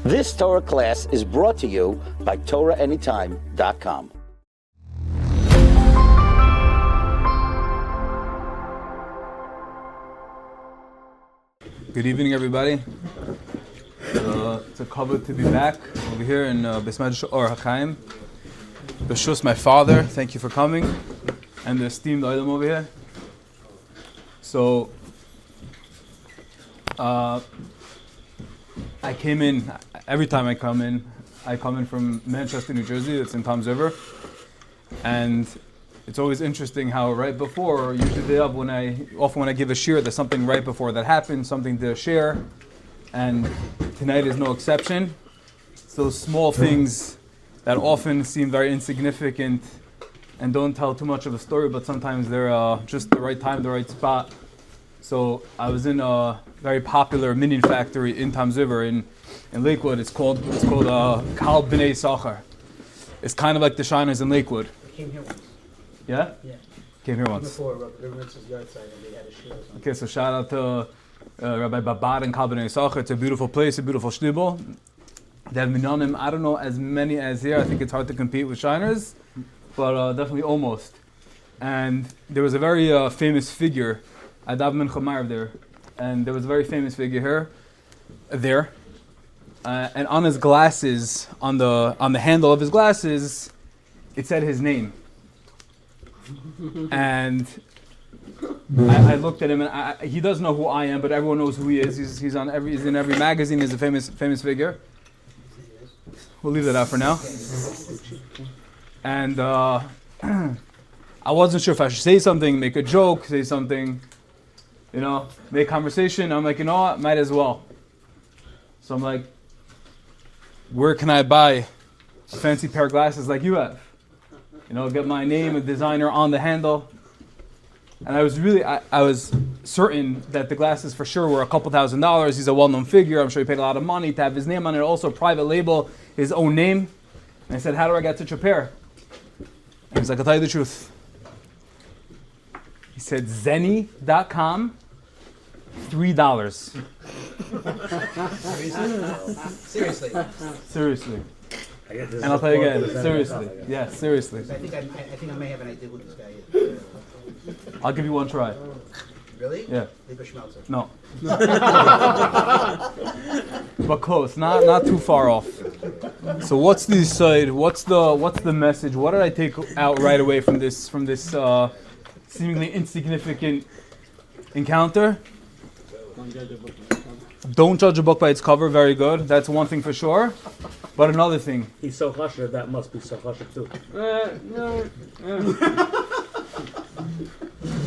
This Torah class is brought to you by TorahAnytime.com. Good evening, everybody. It's a kavod to be back over here in Beshalach or Hachaim. Beshus, my father, thank you for coming, and the esteemed Olam over here. So, I came in, every time I come in from Manchester, New Jersey, it's in Tom's River, and it's always interesting how right before, usually when I give a shir, there's something right before that happens, something to share, and tonight is no exception. It's those small things that often seem very insignificant and don't tell too much of a story, but sometimes they're just the right time, the right spot. So I was in a very popular minion factory in Tom's River in Lakewood. It's called Kal B'nai Sachar. It's kind of like the Shiners in Lakewood. I came here once. Yeah? Yeah. Came here once. Before Riverman's yard side and they had a show or something. Okay, so shout out to Rabbi Babad and Kal B'nai Sachar. It's a beautiful place, a beautiful shtibel. They have minyanim, I don't know as many as here. I think it's hard to compete with Shiners, but definitely almost. And there was a very famous figure. I daven mincha ma'ariv there, and there was a very famous figure there, and on his glasses, on the handle of his glasses, it said his name. And I looked at him, and he doesn't know who I am, but everyone knows who he is. He's in every magazine. He's a famous figure. We'll leave that out for now. And I wasn't sure if I should say something, make a joke, say something. Make conversation. I'm like, you know what, might as well. So I'm like, where can I buy a fancy pair of glasses like you have? Get my name and designer on the handle. And I was certain that the glasses for sure were a couple $1,000s. He's a well-known figure. I'm sure he paid a lot of money to have his name on it. Also, private label, his own name. And I said, how do I get such a pair? And he's like, I'll tell you the truth. He said, Zenny.com, $3. Seriously. And I'll tell you again, seriously. Yeah, seriously. I think I may have an idea who this guy is. I'll give you one try. Really? Yeah. Lieber Schmelzer. No. But close, not too far off. So what's the side? What's the message? What did I take out right away from this seemingly insignificant encounter? Don't judge a book by its cover. Very good. That's one thing for sure. But another thing. He's so husher, that must be so husher too.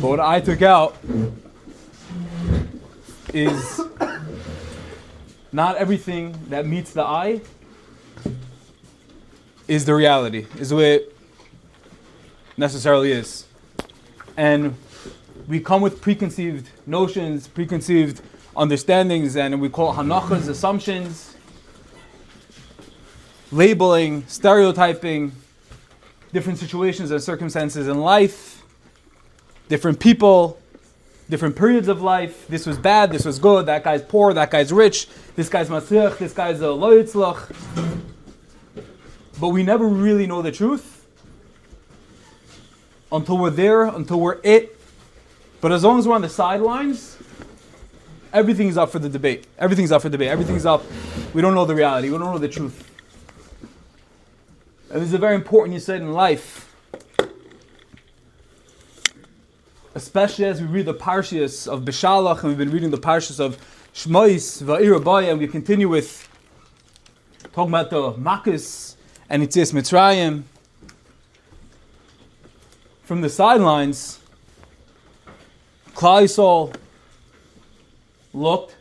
But what I took out is not everything that meets the eye is the reality, is the way it necessarily is. And we come with preconceived notions, preconceived understandings, and we call it hanachas, assumptions, labeling, stereotyping, different situations and circumstances in life, different people, different periods of life. This was bad, this was good, that guy's poor, that guy's rich, this guy's matzliach, this guy's a lo yitzlach. But we never really know the truth until we're there, until we're it. But as long as we're on the sidelines, everything's up for the debate. Everything's up. We don't know the reality. We don't know the truth. And this is a very important yesod in life. Especially as we read the Parshas of Beshalach, and we've been reading the Parshas of Shmois, Va'ir Abaya, and we continue with talking about the Makkos and Yetzias Mitzrayim. From the sidelines, Klal Yisrael looked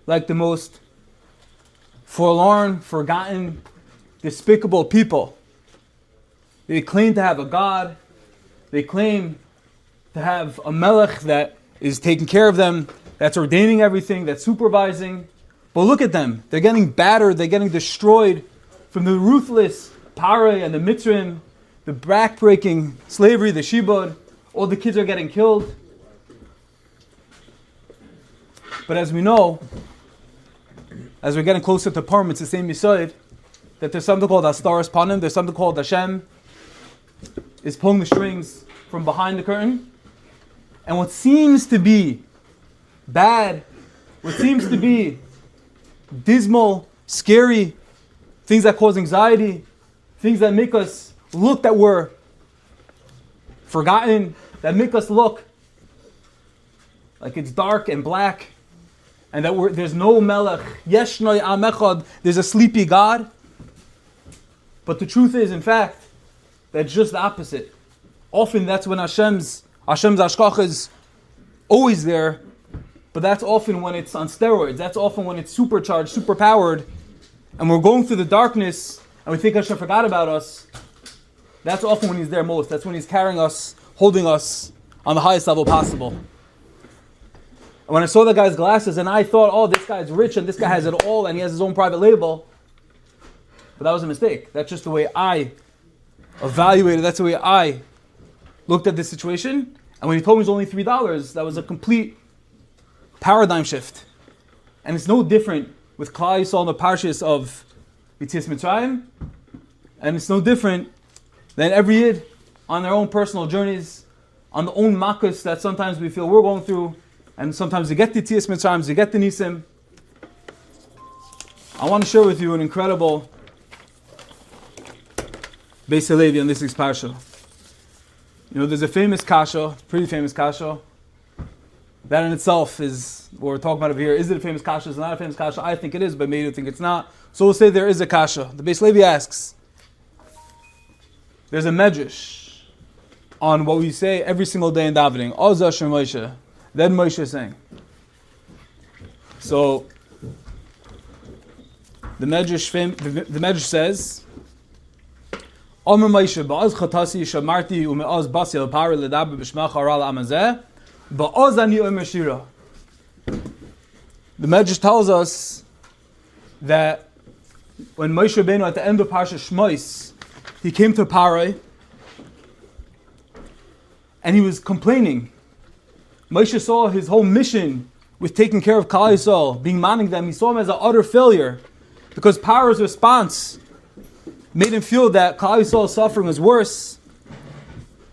like the most forlorn, forgotten, despicable people. They claim to have a God. They claim to have a melech that is taking care of them, that's ordaining everything, that's supervising. But look at them. They're getting battered. They're getting destroyed from the ruthless Parah and the Mitzrim, the back-breaking slavery, the Shibud. All the kids are getting killed. But as we know, as we're getting closer to Purim, it's the same Yisod, that there's something called Astaras Panim, there's something called Hashem is pulling the strings from behind the curtain. And what seems to be bad, what seems to be dismal, scary, things that cause anxiety, things that make us look that we're forgotten, that make us look like it's dark and black, and that there's no Melech, Yeshnoi Am Echad, there's a sleepy God. But the truth is, in fact, that's just the opposite. Often that's when Hashem's Ashkach is always there, but that's often when it's on steroids. That's often when it's supercharged, superpowered, and we're going through the darkness and we think Hashem forgot about us. That's often when He's there most. That's when He's carrying us, holding us on the highest level possible. And when I saw the guy's glasses and I thought, oh, this guy's rich and this guy has it all and he has his own private label, but that was a mistake. That's just the way I evaluated, that's the way I looked at this situation. And when he told me it was only $3, that was a complete paradigm shift. And it's no different with Klal Yisrael in the Parshas of Yetzias Mitzrayim, and it's no different than every Yid on their own personal journeys, on the own makkos that sometimes we feel we're going through, and sometimes we get the Yetzias Mitzrayim, we get the Nisim. I want to share with you an incredible Beis Halevi on this week's Parsha. You know, there's a famous kasha, pretty famous kasha. That in itself is what we're talking about over here. Is it a famous kasha? Is it not a famous kasha? I think it is, but maybe you think it's not. So we'll say there is a kasha. The Beis Halevi asks, there's a medrash on what we say every single day in davening. Oz Asher Moshe. Then Moshe is saying. So the medrash says, Omer Moshe, ba'az chatasi shamarti u'me'az basi al-pari l'daber b'shmach hara l'amazeh, ba'az ani omer shira. The Medrash tells us that when Moshe Rabbeinu at the end of Parshas Shmos, he came to Parai and he was complaining. Moshe saw his whole mission with taking care of Klal Yisrael, being manning them. He saw him as an utter failure because Paro's response made him feel that Klal Yisrael's suffering was worse.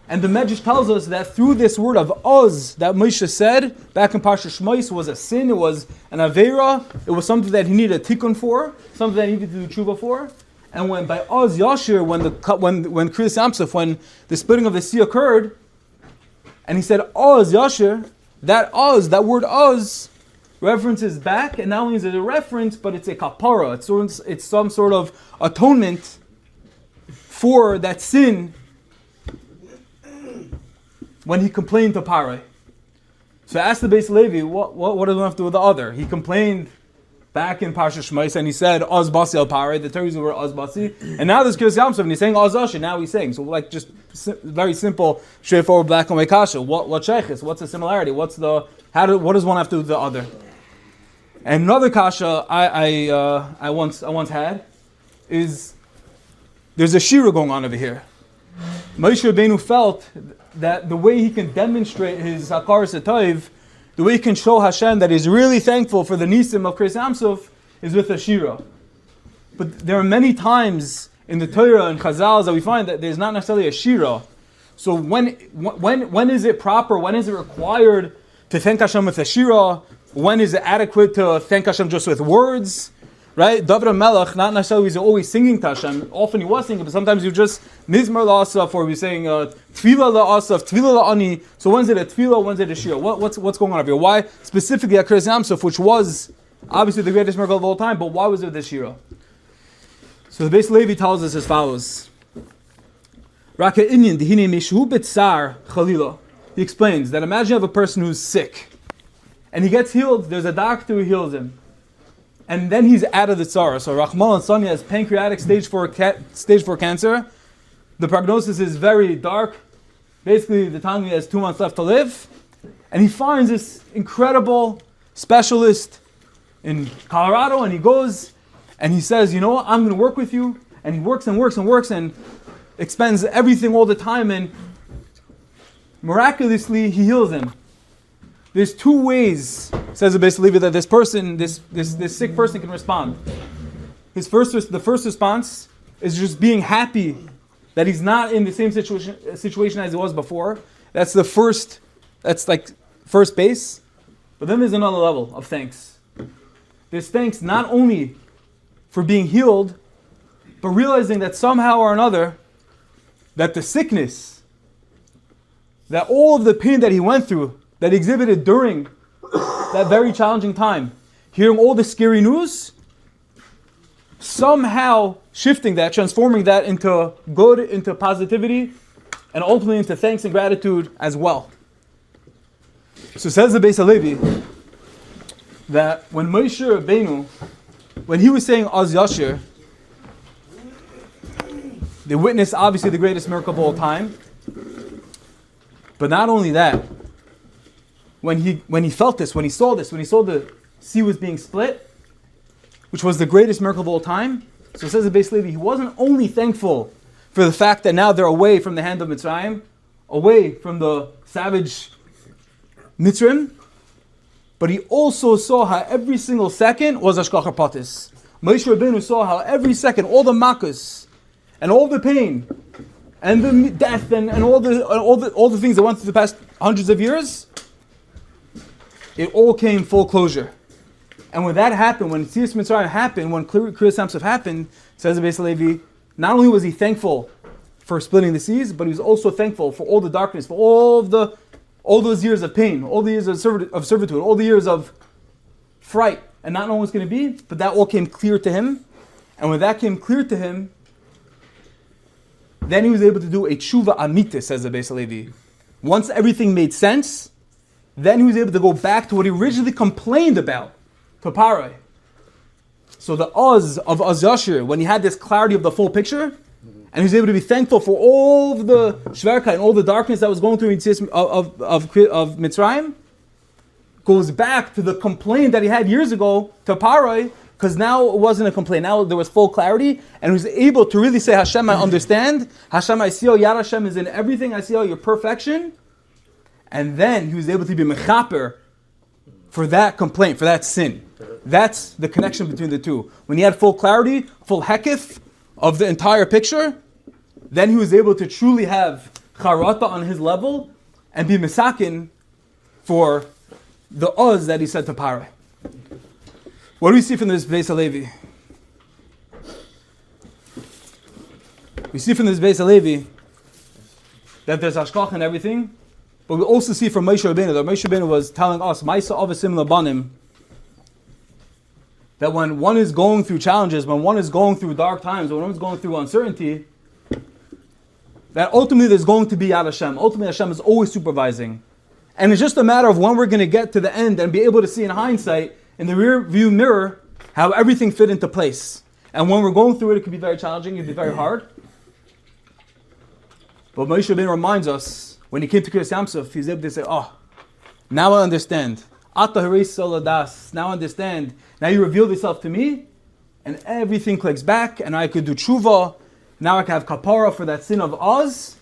And the Medrash tells us that through this word of Oz that Moshe said back in Parshas Shmos was a sin, it was an Aveira, it was something that he needed a tikkun for, something that he needed to do tshuva for. And when by Oz Yashir, when Kriyas Yamsuf, when the splitting of the sea occurred, and he said Oz Yashir, that word Oz references back, and not only is it a reference, but it's a kapara, it's some sort of atonement for that sin when he complained to Parai. So I asked the Beis Halevi, what does one have to do with the other? He complained back in Parshas Shmos and he said Oz Basi al Parai, the Torah were Oz Basi, and now there's Kriyas Yamsuf and he's saying Oz Asher, now he's saying. So like just very simple, straightforward black and white kasha. What sheikhs? What's the similarity? What does one have to do with the other? And another kasha I once had is there's a shira going on over here. Moshe Rabbeinu felt that the way he can demonstrate his hakaras hatov, the way he can show Hashem that he's really thankful for the nisim of Kriyas Yamsuf is with a shira. But there are many times in the Torah and Chazal that we find that there's not necessarily a shira. So when is it proper? When is it required to thank Hashem with a shira? When is it adequate to thank Hashem just with words? Right? David HaMelech, not necessarily he's always singing to Hashem. Often he was singing, but sometimes you just Mizmar la'asaf, or we're saying Tefillah la'asaf, Tefillah la'ani. So when's it a Tefillah, when's it a Shir? What's going on over here? Why specifically at Kriyas Yamsuf, which was obviously the greatest miracle of all time, but why was it the Shira? So the Beis Halevi tells us as follows. Raka inyan dihine mishu b'tzar chalila. He explains that imagine you have a person who's sick, and he gets healed, there's a doctor who heals him. And then he's out of the tzara. So Rahman and Sonia has pancreatic stage 4 cancer. The prognosis is very dark. Basically, the time he has 2 months left to live. And he finds this incredible specialist in Colorado, and he goes and he says, you know what, I'm going to work with you. And he works and works and works and expends everything all the time, and miraculously he heals him. there's two ways, says the Beis Levi, that this person, this sick person can respond. The first response is just being happy that he's not in the same situation as he was before. That's like first base. But then there's another level of thanks. There's thanks not only for being healed, but realizing that somehow or another, that the sickness, that all of the pain that he went through, that he exhibited during that very challenging time, hearing all the scary news, somehow shifting that, transforming that into good, into positivity, and ultimately into thanks and gratitude as well. So says the Beis Halevi that when Moshe Rabbeinu, when he was saying Az Yashir, they witnessed obviously the greatest miracle of all time. But not only that, when he felt this, when he saw the sea was being split, which was the greatest miracle of all time, so it says the Beis Levi, he wasn't only thankful for the fact that now they're away from the hand of Mitzrayim, away from the savage Mitzrayim, but he also saw how every single second was Hashgacha Pratis. Moshe Rabbeinu saw how every second, all the makas, and all the pain, and the death, and all the things that went through the past hundreds of years, it all came full closure. And when that happened, when Tzias Mitzrayim happened, when Kriyas Samsov happened, says the Beis Levi, not only was he thankful for splitting the seas, but he was also thankful for all the darkness, for all those years of pain, all the years of servitude, all the years of fright, and not knowing what's going to be, but that all came clear to him. And when that came clear to him, then he was able to do a tshuva amitis, says the Beis Levi. Once everything made sense, then he was able to go back to what he originally complained about, to Parai. So the Oz of Az Yashir, when he had this clarity of the full picture, and he was able to be thankful for all of the shverka and all the darkness that was going through of Mitzrayim, goes back to the complaint that he had years ago to Parai, because now it wasn't a complaint. Now there was full clarity, and he was able to really say, Hashem, I understand. Hashem, I see how Yad Hashem is in everything. I see how your perfection. And then he was able to be mechaper for that complaint, for that sin. That's the connection between the two. When he had full clarity, full hekif of the entire picture, then he was able to truly have charata on his level and be misakin for the oz that he said to Parai. What do we see from this Beis Halevi? We see from this Beis Halevi that there's hashkach and everything, but we also see from Moshe Rabbeinu that Moshe Rabbeinu was telling us, Ma'isa Avasim Labanim, that when one is going through challenges, when one is going through dark times, when one is going through uncertainty, that ultimately there's going to be Yad Hashem. Ultimately Hashem is always supervising. And it's just a matter of when we're going to get to the end and be able to see in hindsight, in the rear view mirror, how everything fit into place. And when we're going through it, it can be very challenging, it can be very hard. But Moshe Rabbeinu reminds us, when he came to Kriyas Yamsuf, he's able to say, now I understand. Ata Haris Saladas, now I understand. Now you revealed yourself to me, and everything clicks back, and I could do tshuva. Now I can have kapara for that sin of Oz.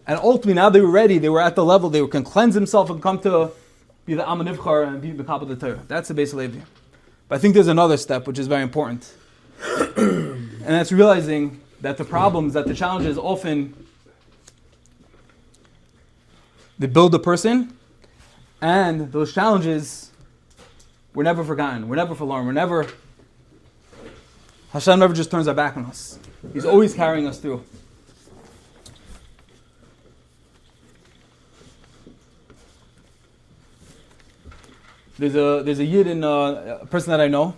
And ultimately, now they were ready, they were at the level, they can cleanse themselves and come to be the Am Nivchar and be the Kabbalah the Torah. That's the Beis Halevi. But I think there's another step which is very important. And that's realizing that the problems, that the challenges often, they build a person, and those challenges were never forgotten, we're never forlorn, Hashem never just turns our back on us. He's always carrying us through. There's a Yid in a person that I know,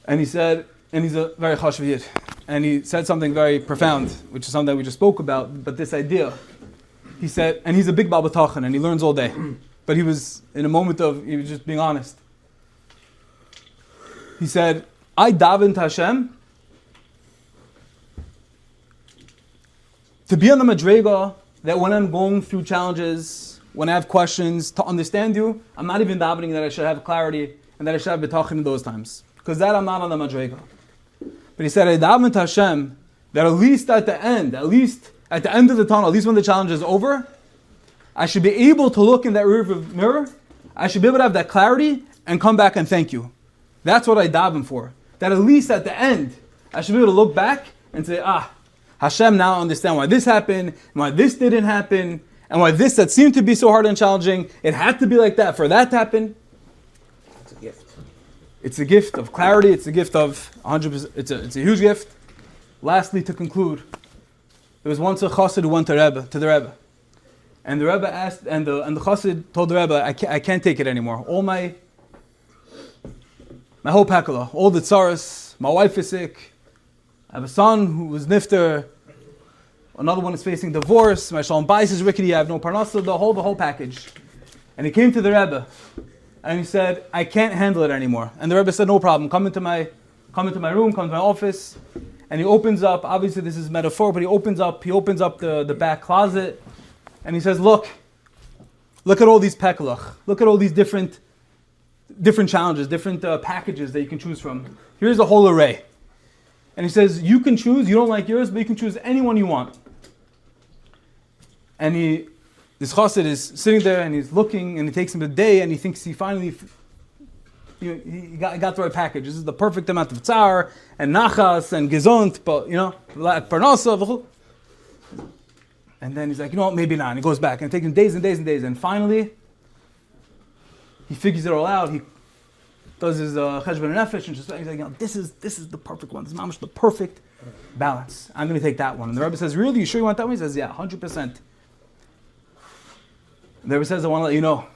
and he said, and he's a very chashuv Yid, and he said something very profound, which is something that we just spoke about, but this idea. He said, and he's a big Baal B'tachan, and he learns all day, but he was in a moment he was just being honest. He said, I daven to Hashem to be on the madrega that when I'm going through challenges, when I have questions, to understand you, I'm not even davening that I should have clarity and that I should have bitachon in those times. Because that I'm not on the madrega. But he said, I daven to Hashem that at least at the end of the tunnel, at least when the challenge is over, I should be able to look in that rearview mirror. I should be able to have that clarity and come back and thank you. That's what I daven for. That at least at the end, I should be able to look back and say, Hashem, now I understand why this happened, and why this didn't happen, and why this that seemed to be so hard and challenging, it had to be like that for that to happen. It's a gift. It's a gift of clarity. It's a gift of 100%. It's a huge gift. Lastly, to conclude, there was once a chassid who went to the Rebbe. And the Rebbe asked, and the chassid told the Rebbe, I can't take it anymore. All my whole pakala, all the tsaras, my wife is sick, I have a son who was nifter, another one is facing divorce, my shalom bais is rickety, I have no parnasa, the whole package. And he came to the Rebbe, and he said, I can't handle it anymore. And the Rebbe said, no problem, come into my room, come to my office. And he opens up, obviously this is metaphor, but he opens up the back closet, and he says, look at all these pekalach, look at all these different challenges, different packages that you can choose from. Here's the whole array. And he says, you can choose, you don't like yours, but you can choose anyone you want. And this chassid is sitting there and he's looking, and it takes him a day, and he thinks he finally, he got the right package. This is the perfect amount of tsar, and nachas, and gesund, but parnasa. And then he's like, you know what, maybe not. And he goes back, and it takes him days and days and days. And finally, he figures it all out. He does his cheshbon nefesh, and just he's like, this is the perfect one. This is mamash the perfect balance. I'm going to take that one. And the Rebbe says, really? You sure you want that one? He says, yeah, 100%. And the Rebbe says, I want to let you know.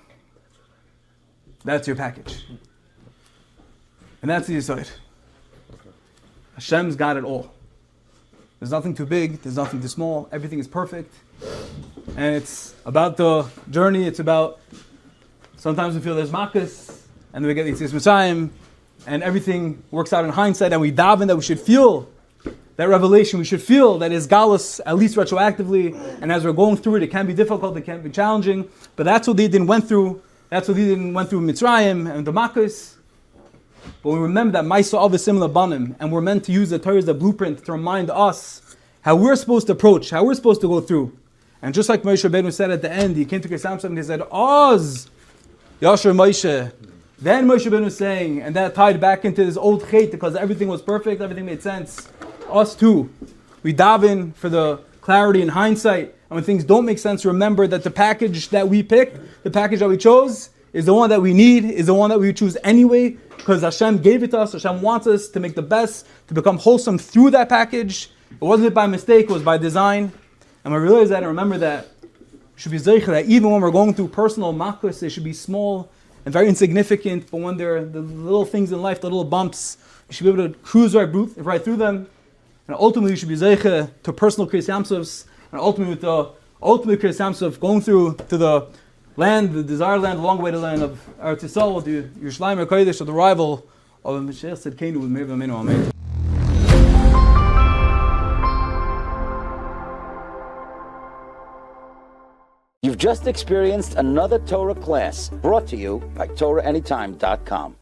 That's your package. And that's the Yisod. Hashem's got it all. There's nothing too big, there's nothing too small, everything is perfect. And it's about the journey, it's about, sometimes we feel there's makas, and then we get the Yitzis Mitzrayim, and everything works out in hindsight, and we daven that we should feel that revelation, we should feel that is galus, at least retroactively, and as we're going through it, it can be difficult, it can be challenging, but that's what they didn't went through. That's what they didn't went through Mitzrayim and the makas. But we remember that Maisa of a similar banim, and we're meant to use the Torah as a blueprint to remind us how we're supposed to approach, how we're supposed to go through. And just like Moshe Rabbeinu said at the end, he came to Samson and he said, Oz, Yasher Moshe. Then Moshe Rabbeinu was saying, and that tied back into this old chait because everything was perfect, everything made sense. Us too. We daven for the clarity and hindsight. And when things don't make sense, remember that the package that we picked, the package that we chose, is the one that we need, is the one that we choose anyway, because Hashem gave it to us. Hashem wants us to make the best, to become wholesome through that package. It wasn't by mistake, it was by design. And when we realize that and remember that, we should be zeicher that even when we're going through personal makkos, they should be small and very insignificant, but when they're the little things in life, the little bumps, you should be able to cruise right through them. And ultimately, you should be zeicher to personal Kriyas Yamsufs, and ultimately with the ultimate Kriyas Yamsuf going through to the land, the desired land, the long way to the land of Eretz Yisrael, the Yerushalayim HaKodesh, of the arrival of Mashiach Tzidkenu with Meir V'Amenu. Amen. You've just experienced another Torah class brought to you by TorahAnytime.com.